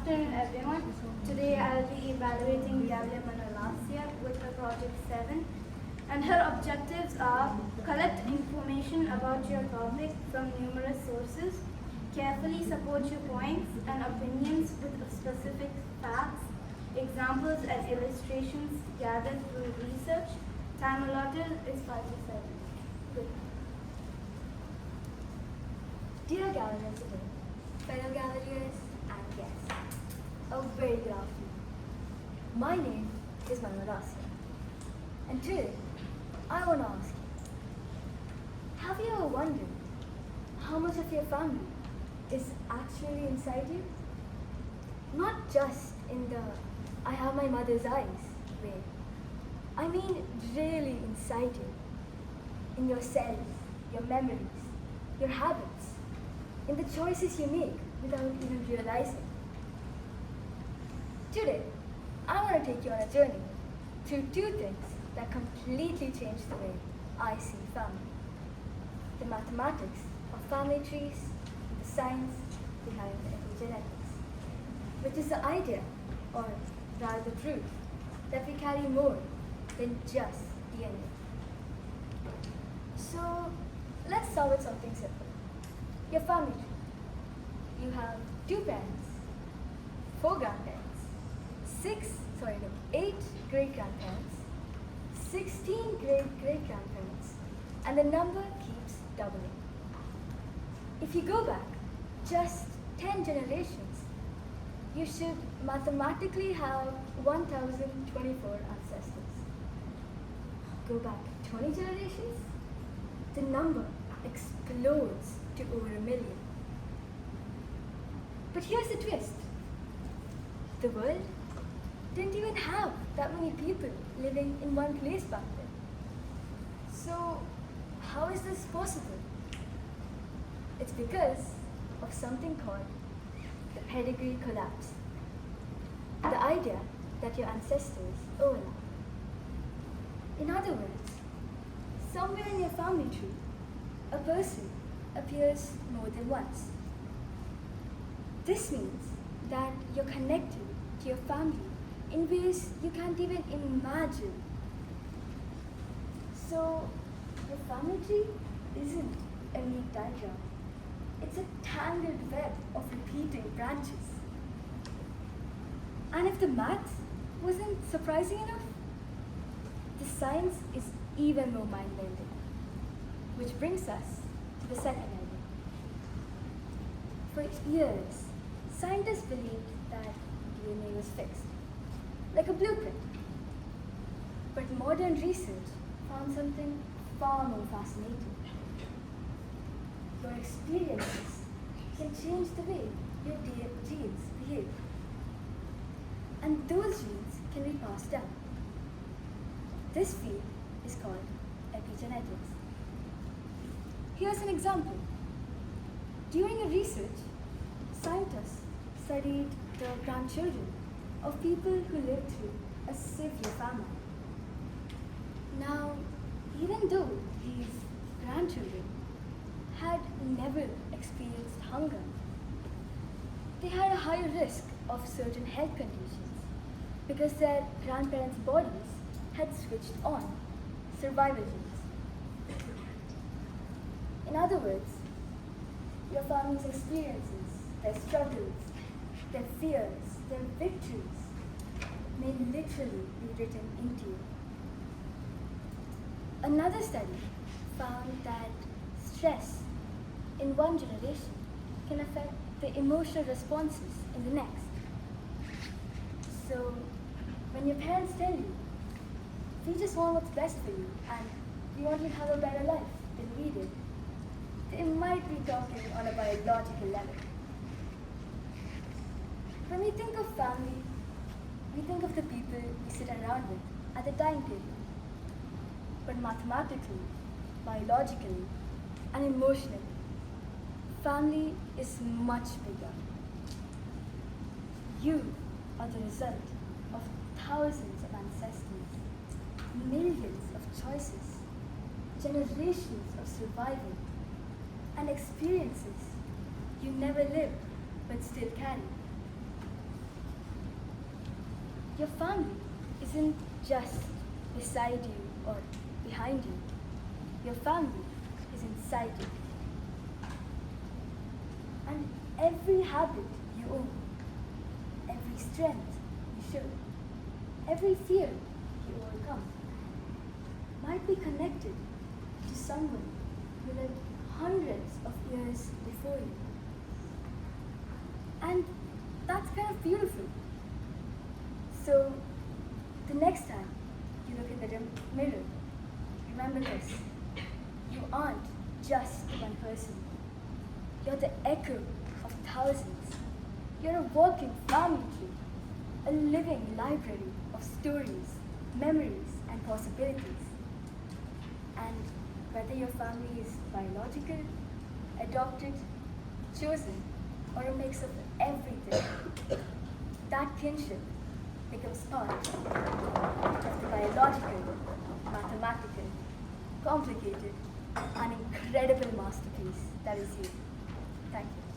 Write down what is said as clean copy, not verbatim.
afternoon, everyone. Today I'll be evaluating Gav.Manolasya with her project 7, and her objectives are: collect information about your topic from numerous sources, carefully support your points and opinions with specific facts, examples and illustrations gathered through research. Time allotted is 5 to 7. Good. Dear Gallery today, fellow galleries and guests, a very good afternoon. My name is Manolasya, and today I want to ask you, have you ever wondered how much of your family is actually inside you? Not just in the I have my mother's eyes way. I mean really inside you, in your cells, your memories, your habits, in the choices you make without even realizing. Today, I want to take you on a journey through two things that completely change the way I see family: the mathematics of family trees and the science behind epigenetics, which is the idea, or rather the truth, that we carry more than just DNA. So, let's start with something simple. Your family tree. You have 2 parents, 4 grandparents, 8 great-grandparents, 16 great-great-grandparents, and the number keeps doubling. If you go back just 10 generations, you should mathematically have 1,024 ancestors. Go back 20 generations, the number explodes to over 1 million. But here's the twist. The world didn't even have that many people living in one place back then. So how is this possible? It's because of something called the pedigree collapse. The idea that your ancestors overlap. In other words, somewhere in your family tree, a person appears more than once. This means that you're connected to your family in ways you can't even imagine. So, your family tree isn't a neat diagram. It's a tangled web of repeating branches. And if the math wasn't surprising enough, the science is even more mind-bending. Which brings us to the second idea. For years, scientists believed that DNA was fixed, like a blueprint. But modern research found something far more fascinating. Your experiences can change the way your genes behave. And those genes can be passed down. This field is called epigenetics. Here's an example. During a research, scientists studied the grandchildren of people who lived through a severe famine. Now, even though these grandchildren had never experienced hunger, they had a higher risk of certain health conditions because their grandparents' bodies had switched on survival genes. In other words, your family's experiences, their struggles, their fears, their victories may literally be written into you. Another study found that stress in one generation can affect the emotional responses in the next. So, when your parents tell you, we just want what's best for you and we want you to have a better life than we did, they might be talking on a biological level. When we think of family, we think of the people we sit around with at the dining table. But mathematically, biologically, and emotionally, family is much bigger. You are the result of thousands of ancestors, millions of choices, generations of survival, and experiences you never lived but still carry. Your family isn't just beside you or behind you. Your family is inside you. And every habit you own, every strength you show, every fear you overcome might be connected to someone who lived hundreds of years before you. And that's kind of beautiful. So, the next time you look in the mirror, remember this. You aren't just one person. You're the echo of thousands. You're a walking family tree, a living library of stories, memories, and possibilities. And whether your family is biological, adopted, chosen, or a mix of everything, that kinship becomes part of the biological, mathematical, complicated, and incredible masterpiece that is you. Thank you.